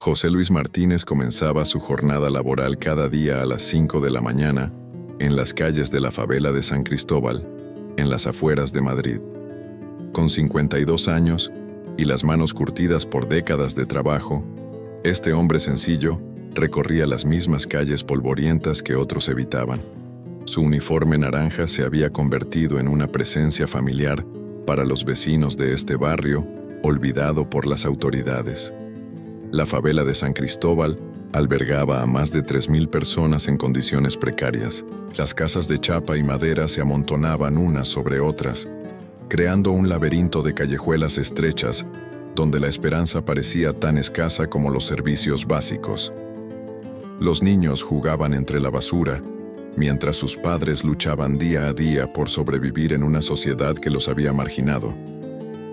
José Luis Martínez comenzaba su jornada laboral cada día a las 5 de la mañana en las calles de la favela de San Cristóbal, en las afueras de Madrid. Con 52 años y las manos curtidas por décadas de trabajo, este hombre sencillo recorría las mismas calles polvorientas que otros evitaban. Su uniforme naranja se había convertido en una presencia familiar para los vecinos de este barrio, olvidado por las autoridades. La favela de San Cristóbal albergaba a más de 3.000 personas en condiciones precarias. Las casas de chapa y madera se amontonaban unas sobre otras, creando un laberinto de callejuelas estrechas donde la esperanza parecía tan escasa como los servicios básicos. Los niños jugaban entre la basura, mientras sus padres luchaban día a día por sobrevivir en una sociedad que los había marginado.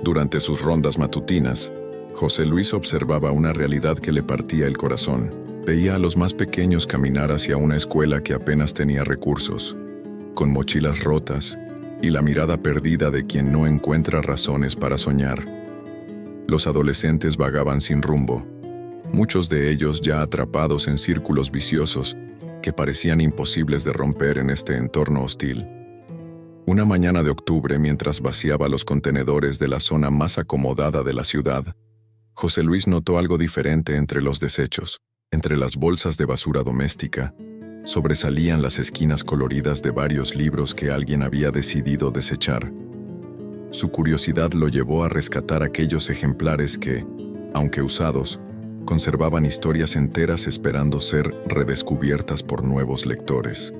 Durante sus rondas matutinas, José Luis observaba una realidad que le partía el corazón. Veía a los más pequeños caminar hacia una escuela que apenas tenía recursos, con mochilas rotas y la mirada perdida de quien no encuentra razones para soñar. Los adolescentes vagaban sin rumbo, muchos de ellos ya atrapados en círculos viciosos que parecían imposibles de romper en este entorno hostil. Una mañana de octubre, mientras vaciaba los contenedores de la zona más acomodada de la ciudad, José Luis notó algo diferente entre los desechos. Entre las bolsas de basura doméstica, sobresalían las esquinas coloridas de varios libros que alguien había decidido desechar. Su curiosidad lo llevó a rescatar aquellos ejemplares que, aunque usados, conservaban historias enteras esperando ser redescubiertas por nuevos lectores.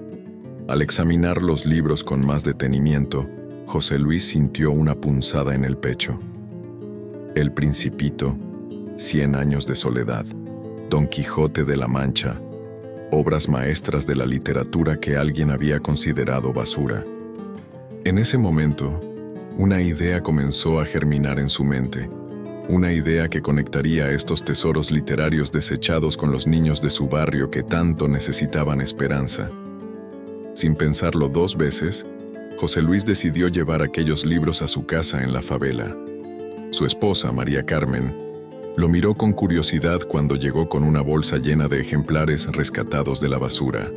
Al examinar los libros con más detenimiento, José Luis sintió una punzada en el pecho. El Principito, 100 años de soledad, Don Quijote de la Mancha, obras maestras de la literatura que alguien había considerado basura. En ese momento, una idea comenzó a germinar en su mente, una idea que conectaría estos tesoros literarios desechados con los niños de su barrio que tanto necesitaban esperanza. Sin pensarlo dos veces, José Luis decidió llevar aquellos libros a su casa en la favela. Su esposa, María Carmen, lo miró con curiosidad cuando llegó con una bolsa llena de ejemplares rescatados de la basura.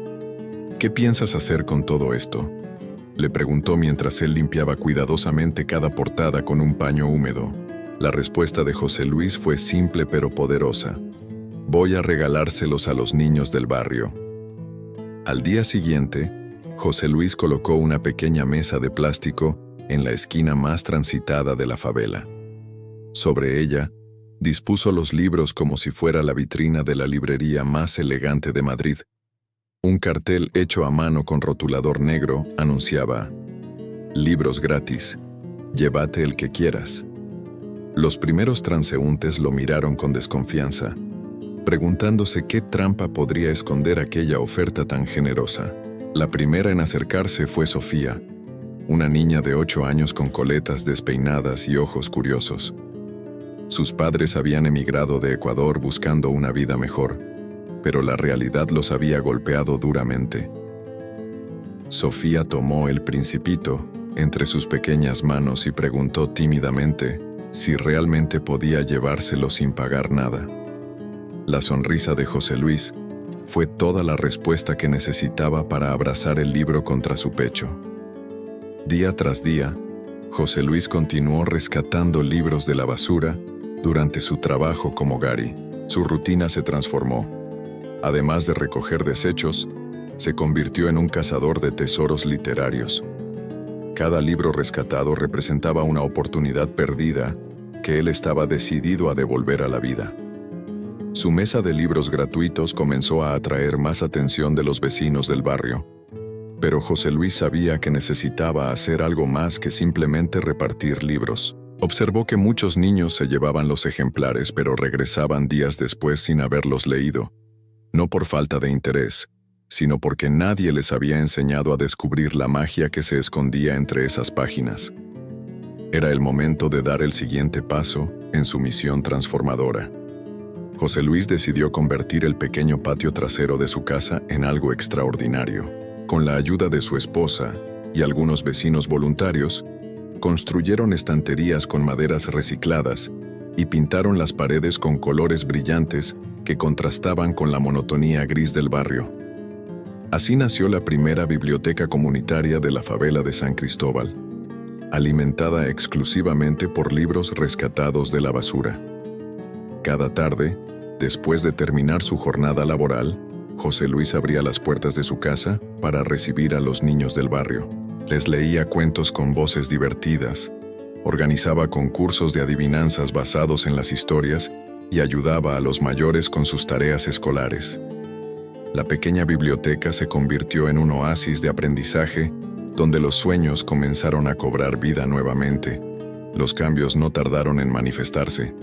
¿Qué piensas hacer con todo esto?, le preguntó mientras él limpiaba cuidadosamente cada portada con un paño húmedo. La respuesta de José Luis fue simple pero poderosa. Voy a regalárselos a los niños del barrio. Al día siguiente, José Luis colocó una pequeña mesa de plástico en la esquina más transitada de la favela. Sobre ella, dispuso los libros como si fuera la vitrina de la librería más elegante de Madrid. Un cartel hecho a mano con rotulador negro anunciaba: libros gratis, llévate el que quieras. Los primeros transeúntes lo miraron con desconfianza, preguntándose qué trampa podría esconder aquella oferta tan generosa. La primera en acercarse fue Sofía, una niña de 8 años con coletas despeinadas y ojos curiosos. Sus padres habían emigrado de Ecuador buscando una vida mejor, pero la realidad los había golpeado duramente. Sofía tomó El Principito entre sus pequeñas manos y preguntó tímidamente si realmente podía llevárselo sin pagar nada. La sonrisa de José Luis fue toda la respuesta que necesitaba para abrazar el libro contra su pecho. Día tras día, José Luis continuó rescatando libros de la basura. Durante su trabajo como Gary, su rutina se transformó. Además de recoger desechos, se convirtió en un cazador de tesoros literarios. Cada libro rescatado representaba una oportunidad perdida que él estaba decidido a devolver a la vida. Su mesa de libros gratuitos comenzó a atraer más atención de los vecinos del barrio. Pero José Luis sabía que necesitaba hacer algo más que simplemente repartir libros. Observó que muchos niños se llevaban los ejemplares pero regresaban días después sin haberlos leído, no por falta de interés, sino porque nadie les había enseñado a descubrir la magia que se escondía entre esas páginas. Era el momento de dar el siguiente paso en su misión transformadora. José Luis decidió convertir el pequeño patio trasero de su casa en algo extraordinario. Con la ayuda de su esposa y algunos vecinos voluntarios, construyeron estanterías con maderas recicladas y pintaron las paredes con colores brillantes que contrastaban con la monotonía gris del barrio. Así nació la primera biblioteca comunitaria de la favela de San Cristóbal, alimentada exclusivamente por libros rescatados de la basura. Cada tarde, después de terminar su jornada laboral, José Luis abría las puertas de su casa para recibir a los niños del barrio. Les leía cuentos con voces divertidas, organizaba concursos de adivinanzas basados en las historias y ayudaba a los mayores con sus tareas escolares. La pequeña biblioteca se convirtió en un oasis de aprendizaje donde los sueños comenzaron a cobrar vida nuevamente. Los cambios no tardaron en manifestarse.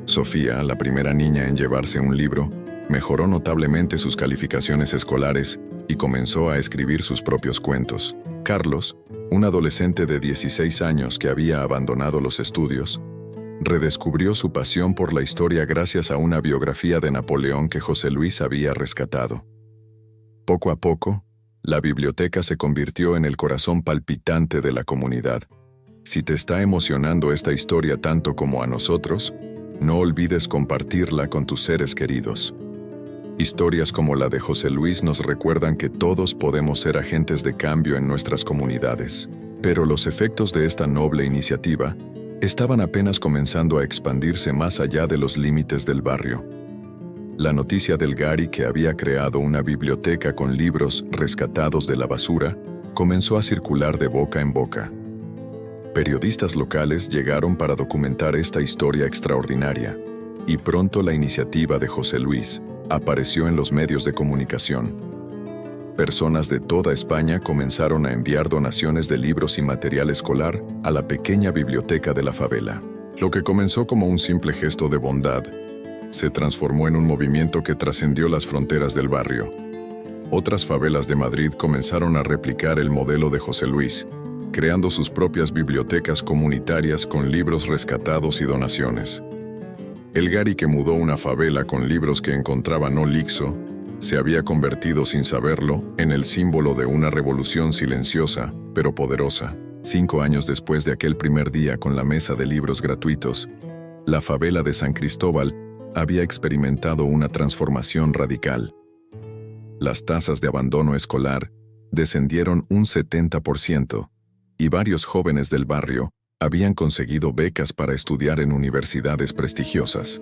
Sofía, la primera niña en llevarse un libro, mejoró notablemente sus calificaciones escolares y comenzó a escribir sus propios cuentos. Carlos, un adolescente de 16 años que había abandonado los estudios, redescubrió su pasión por la historia gracias a una biografía de Napoleón que José Luis había rescatado. Poco a poco, la biblioteca se convirtió en el corazón palpitante de la comunidad. Si te está emocionando esta historia tanto como a nosotros, no olvides compartirla con tus seres queridos. Historias como la de José Luis nos recuerdan que todos podemos ser agentes de cambio en nuestras comunidades. Pero los efectos de esta noble iniciativa estaban apenas comenzando a expandirse más allá de los límites del barrio. La noticia del Gary que había creado una biblioteca con libros rescatados de la basura comenzó a circular de boca en boca. Periodistas locales llegaron para documentar esta historia extraordinaria, y pronto la iniciativa de José Luis apareció en los medios de comunicación. Personas de toda España comenzaron a enviar donaciones de libros y material escolar a la pequeña biblioteca de la favela. Lo que comenzó como un simple gesto de bondad se transformó en un movimiento que trascendió las fronteras del barrio. Otras favelas de Madrid comenzaron a replicar el modelo de José Luis, creando sus propias bibliotecas comunitarias con libros rescatados y donaciones. El Gary que mudó una favela con libros que encontraba no lixo, se había convertido sin saberlo en el símbolo de una revolución silenciosa, pero poderosa. 5 años después de aquel primer día con la mesa de libros gratuitos, la favela de San Cristóbal había experimentado una transformación radical. Las tasas de abandono escolar descendieron un 70%, y varios jóvenes del barrio habían conseguido becas para estudiar en universidades prestigiosas.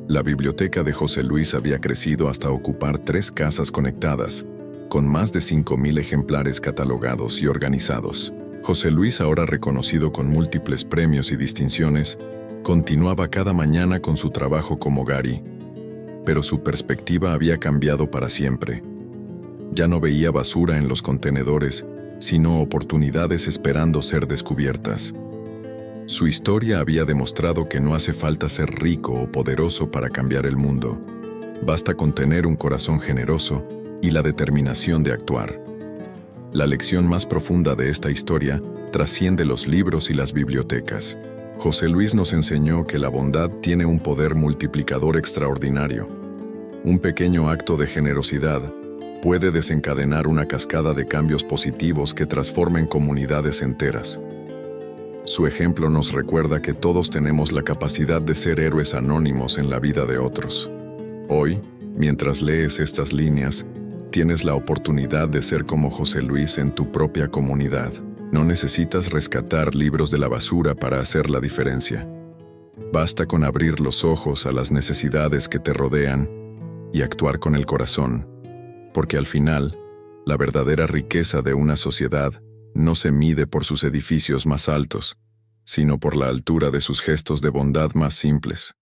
La biblioteca de José Luis había crecido hasta ocupar 3 casas conectadas, con más de 5,000 ejemplares catalogados y organizados. José Luis, ahora reconocido con múltiples premios y distinciones, continuaba cada mañana con su trabajo como Gary, pero su perspectiva había cambiado para siempre. Ya no veía basura en los contenedores, sino oportunidades esperando ser descubiertas. Su historia había demostrado que no hace falta ser rico o poderoso para cambiar el mundo. Basta con tener un corazón generoso y la determinación de actuar. La lección más profunda de esta historia trasciende los libros y las bibliotecas. José Luis nos enseñó que la bondad tiene un poder multiplicador extraordinario. Un pequeño acto de generosidad puede desencadenar una cascada de cambios positivos que transformen comunidades enteras. Su ejemplo nos recuerda que todos tenemos la capacidad de ser héroes anónimos en la vida de otros. Hoy, mientras lees estas líneas, tienes la oportunidad de ser como José Luis en tu propia comunidad. No necesitas rescatar libros de la basura para hacer la diferencia. Basta con abrir los ojos a las necesidades que te rodean y actuar con el corazón, porque al final, la verdadera riqueza de una sociedad no se mide por sus edificios más altos, sino por la altura de sus gestos de bondad más simples.